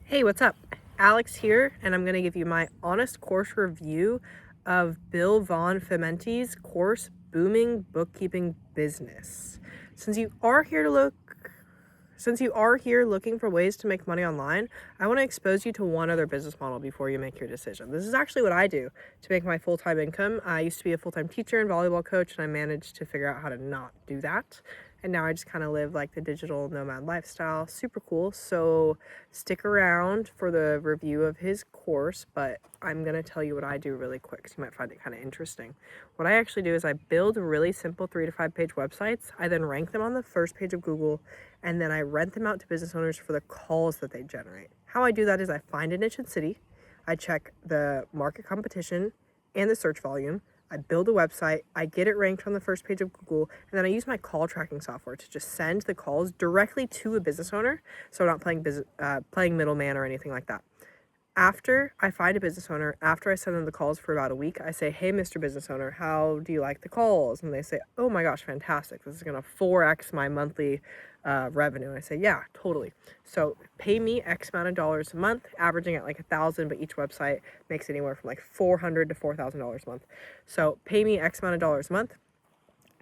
Hey, what's up? Alex here, and I'm going to give you my honest course review of Bill Von Fumetti's course, Booming Bookkeeping Business. Since you are here looking for ways to make money online, I want to expose you to one other business model before you make your decision. This is actually what I do to make my full-time income. I used to be a full-time teacher and volleyball coach, and I managed to figure out how to not do that. And now I just kind of live like the digital nomad lifestyle. Super cool. So stick around for the review of his course, but I'm going to tell you what I do really quick because you might find it kind of interesting. What I actually do is I build really simple 3 to 5 page websites. I then rank them on the first page of Google, and then I rent them out to business owners for the calls that they generate. How I do that is I find a niche and city, I check the market competition and the search volume, I build a website, I get it ranked on the first page of Google, and then I use my call tracking software to just send the calls directly to a business owner, so I'm not playing middleman or anything like that. After I find a business owner, after I send them the calls for about a week, I say, hey, Mr. Business Owner, how do you like the calls? And they say, oh my gosh, fantastic. This is going to 4x my monthly revenue. And I say, yeah, totally. So pay me X amount of dollars a month, averaging at like $1,000, but each website makes anywhere from like $400 to $4,000 a month. So pay me X amount of dollars a month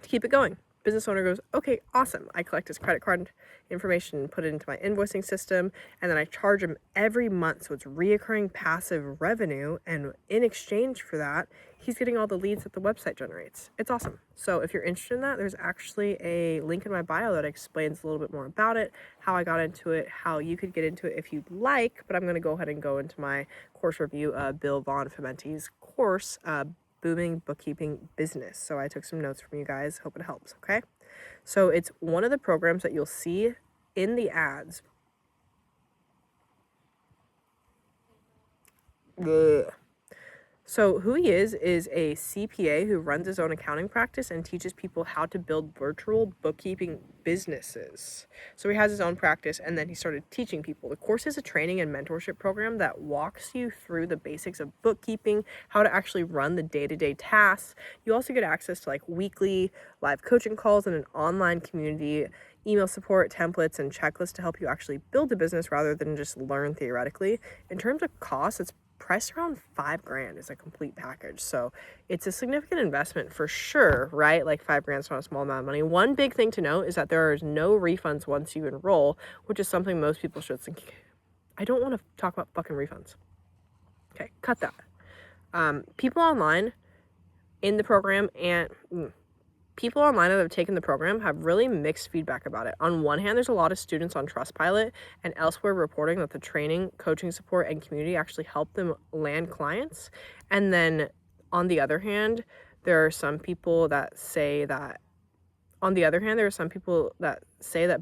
to keep it going. Business owner goes, okay, awesome. I collect his credit card information and put it into my invoicing system, and then I charge him every month, so it's reoccurring passive revenue, and in exchange for that, he's getting all the leads that the website generates. It's awesome. So if you're interested in that, there's actually a link in my bio that explains a little bit more about it, how I got into it, how you could get into it if you'd like, but I'm going to go ahead and go into my course review of Bill Von Fumetti's course, Booming Bookkeeping Business. So I took some notes from you guys. Hope it helps, okay? So it's one of the programs that you'll see in the ads. Ugh. So who he is a CPA who runs his own accounting practice and teaches people how to build virtual bookkeeping businesses. So he has his own practice, and then he started teaching people. The course is a training and mentorship program that walks you through the basics of bookkeeping, how to actually run the day-to-day tasks. You also get access to like weekly live coaching calls and an online community, email support, templates, and checklists to help you actually build a business rather than just learn theoretically. In terms of cost, it's priced around $5,000 is a complete package. So it's a significant investment for sure, right? Like $5,000 is not a small amount of money. One big thing to note is that there is no refunds once you enroll, which is something most people should think. I don't want to talk about fucking refunds. Okay, cut that. People online in the program and people online that have taken the program have really mixed feedback about it. On one hand, there's a lot of students on Trustpilot and elsewhere reporting that the training, coaching support, and community actually help them land clients. And then on the other hand, there are some people that say that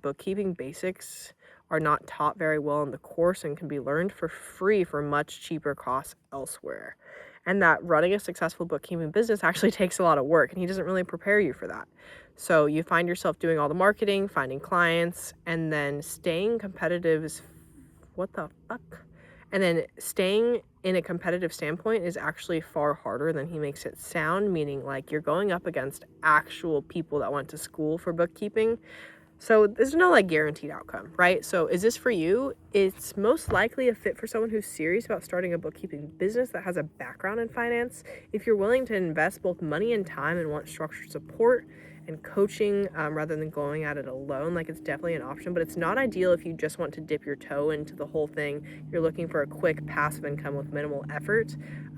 bookkeeping basics are not taught very well in the course and can be learned for free for much cheaper costs elsewhere. And that running a successful bookkeeping business actually takes a lot of work, and he doesn't really prepare you for that. So you find yourself doing all the marketing, finding clients, and then staying competitive is what the fuck? And then staying in a competitive standpoint is actually far harder than he makes it sound, meaning like you're going up against actual people that went to school for bookkeeping. So there's no like guaranteed outcome, right? So is this for you? It's most likely a fit for someone who's serious about starting a bookkeeping business that has a background in finance. If you're willing to invest both money and time and want structured support and coaching rather than going at it alone, like it's definitely an option, but it's not ideal if you just want to dip your toe into the whole thing. You're looking for a quick passive income with minimal effort.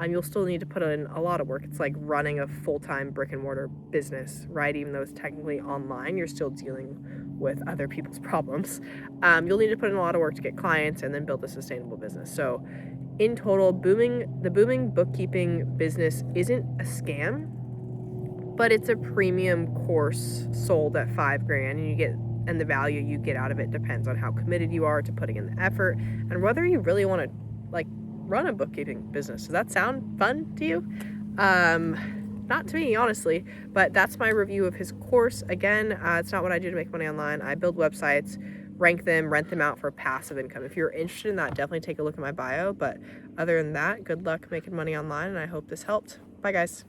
You'll still need to put in a lot of work. It's like running a full-time brick and mortar business, right? Even though it's technically online, you're still dealing with other people's problems. You'll need to put in a lot of work to get clients and then build a sustainable business. So in total, the booming bookkeeping business isn't a scam, but it's a premium course sold at $5,000, and the value you get out of it depends on how committed you are to putting in the effort and whether you really want to like run a bookkeeping business. Does that sound fun to you? Not to me, honestly, but that's my review of his course. Again, it's not what I do to make money online. I build websites, rank them, rent them out for passive income. If you're interested in that, definitely take a look at my bio. But other than that, good luck making money online, and I hope this helped. Bye, guys.